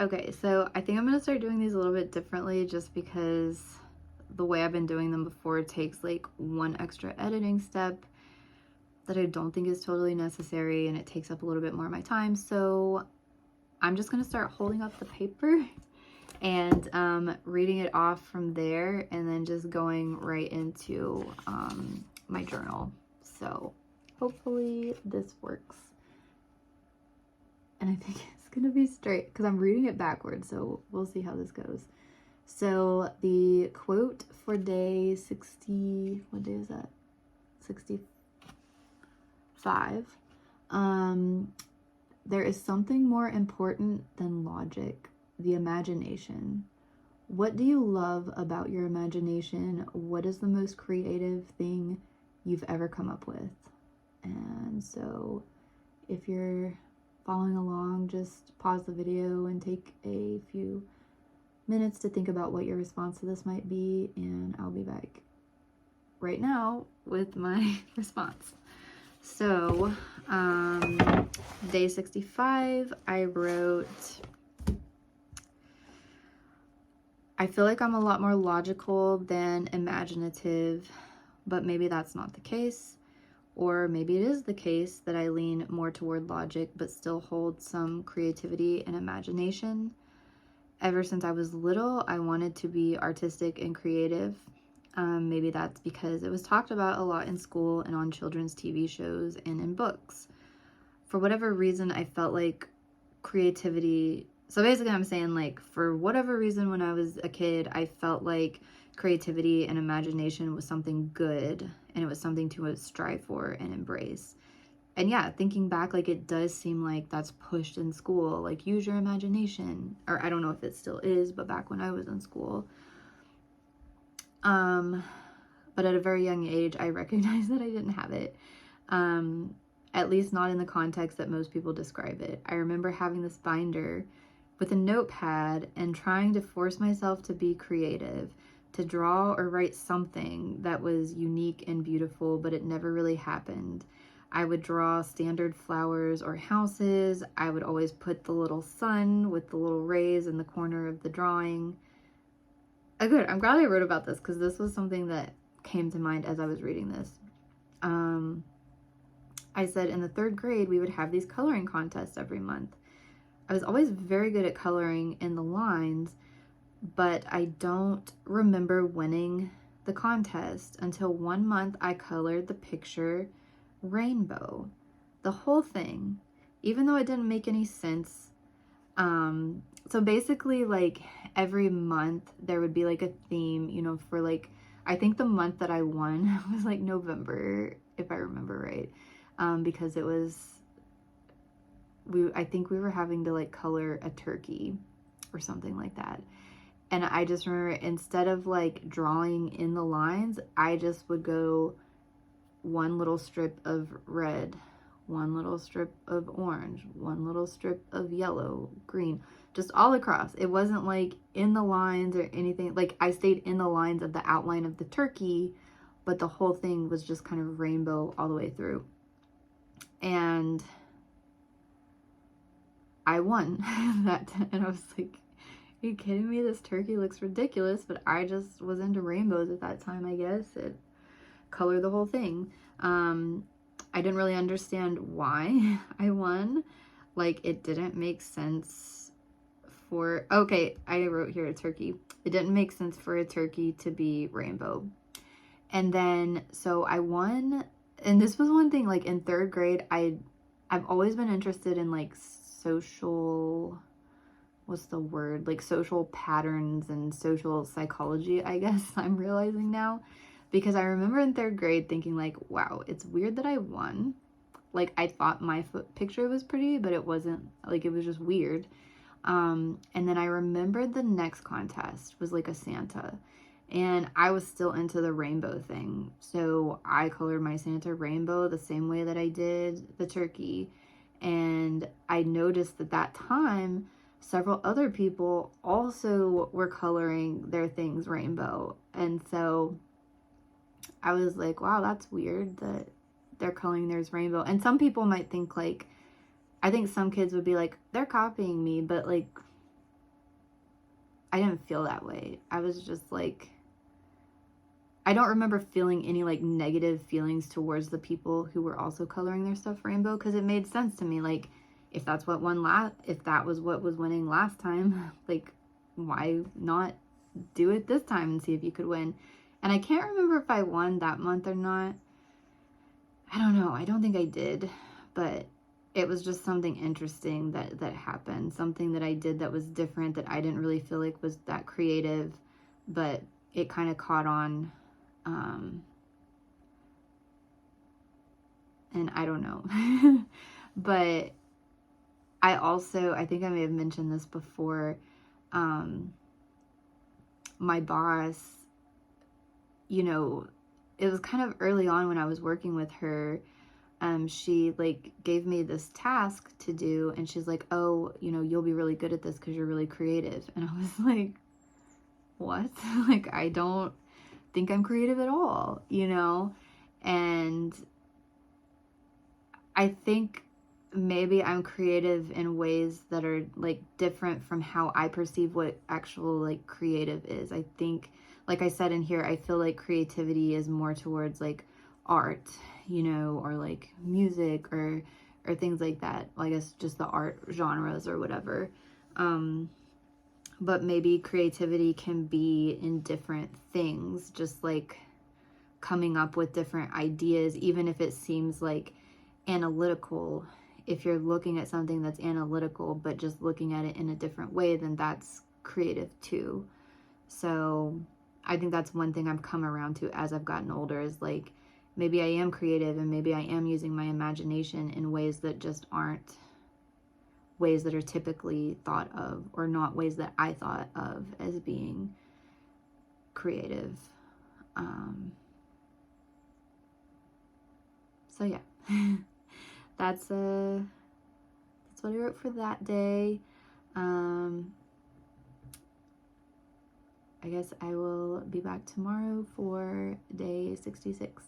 Okay, so I think I'm gonna start doing these a little bit differently just because the way I've been doing them before takes like one extra editing step that I don't think is totally necessary, and it takes up a little bit more of my time. So I'm just gonna start holding up the paper and reading it off from there, and then just going right into my journal. So hopefully this works. And I think it's gonna be straight because I'm reading it backwards, so we'll see how this goes. So the quote for day 60, what day is that? 65. There is something more important than logic, the imagination. What do you love about your imagination? What is the most creative thing you've ever come up with? And so if you're following along, just pause the video and take a few minutes to think about what your response to this might be, and I'll be back right now with my response. So, day 65, I wrote, I feel like I'm a lot more logical than imaginative, but maybe that's not the case. Or maybe it is the case that I lean more toward logic, but still hold some creativity and imagination. Ever since I was little, I wanted to be artistic and creative. Maybe that's because it was talked about a lot in school and on children's TV shows and in books. For whatever reason, I felt like creativity. So basically, I'm saying, like, for whatever reason, when I was a kid, I felt like creativity and imagination was something good, and it was something to strive for and embrace. And yeah, thinking back, like, it does seem like that's pushed in school, like, use your imagination. Or I don't know if it still is, but back when I was in school. But at a very young age, I recognized that I didn't have it. At least not in the context that most people describe it. I remember having this binder with a notepad and trying to force myself to be creative, to draw or write something that was unique and beautiful, but it never really happened. I would draw standard flowers or houses. I would always put the little sun with the little rays in the corner of the drawing. Oh, good. I'm glad I wrote about this because this was something that came to mind as I was reading this. I said in the 3rd grade, we would have these coloring contests every month. I was always very good at coloring in the lines, but I don't remember winning the contest until one month I colored the picture rainbow. The whole thing, even though it didn't make any sense. So basically, like, every month there would be like a theme, you know, for like, I think the month that I won was like November, if I remember right. Because it was, I think we were having to like color a turkey or something like that. And I just remember, instead of like drawing in the lines, I just would go one little strip of red, one little strip of orange, one little strip of yellow, green, just all across. It wasn't like in the lines or anything. Like, I stayed in the lines of the outline of the turkey, but the whole thing was just kind of rainbow all the way through. And I won that. And I was like, are you kidding me? This turkey looks ridiculous, but I just was into rainbows at that time, I guess. It colored the whole thing. I didn't really understand why I won. Like, it didn't make sense for, okay, I wrote here a turkey. It didn't make sense for a turkey to be rainbow. And then, so I won, and this was one thing, like, in 3rd grade, I've always been interested in, like, social, what's the word? Like, social patterns and social psychology, I guess I'm realizing now. Because I remember in 3rd grade thinking, like, wow, it's weird that I won. Like, I thought my picture was pretty, but it wasn't, like, it was just weird. And then I remembered the next contest was like a Santa. And I was still into the rainbow thing. So I colored my Santa rainbow the same way that I did the turkey. And I noticed that that time, several other people also were coloring their things rainbow. And so I was like, wow, that's weird that they're coloring theirs rainbow. And some people might think, like, I think some kids would be like, they're copying me, but like, I didn't feel that way. I was just like, I don't remember feeling any like negative feelings towards the people who were also coloring their stuff rainbow, because it made sense to me. Like, if that's what won if that was what was winning last time, like, why not do it this time and see if you could win? And I can't remember if I won that month or not. I don't know. I don't think I did, but it was just something interesting that happened. Something that I did that was different, that I didn't really feel like was that creative, but it kind of caught on. And I don't know. But I think I may have mentioned this before. My boss, you know, it was kind of early on when I was working with her. She like gave me this task to do, and she's like, oh, you know, you'll be really good at this because you're really creative. And I was like, what? Like, I don't think I'm creative at all, you know? And I think maybe I'm creative in ways that are like different from how I perceive what actual like creative is. I think, like I said in here, I feel like creativity is more towards like art, you know, or like music or things like that. Well, I guess just the art genres or whatever. But maybe creativity can be in different things, just like coming up with different ideas, even if it seems like analytical. If you're looking at something that's analytical but just looking at it in a different way, then that's creative too. So I think that's one thing I've come around to as I've gotten older, is like, maybe I am creative and maybe I am using my imagination in ways that just aren't ways that are typically thought of, or not ways that I thought of as being creative. So yeah. That's what I wrote for that day. I guess I will be back tomorrow for day 66.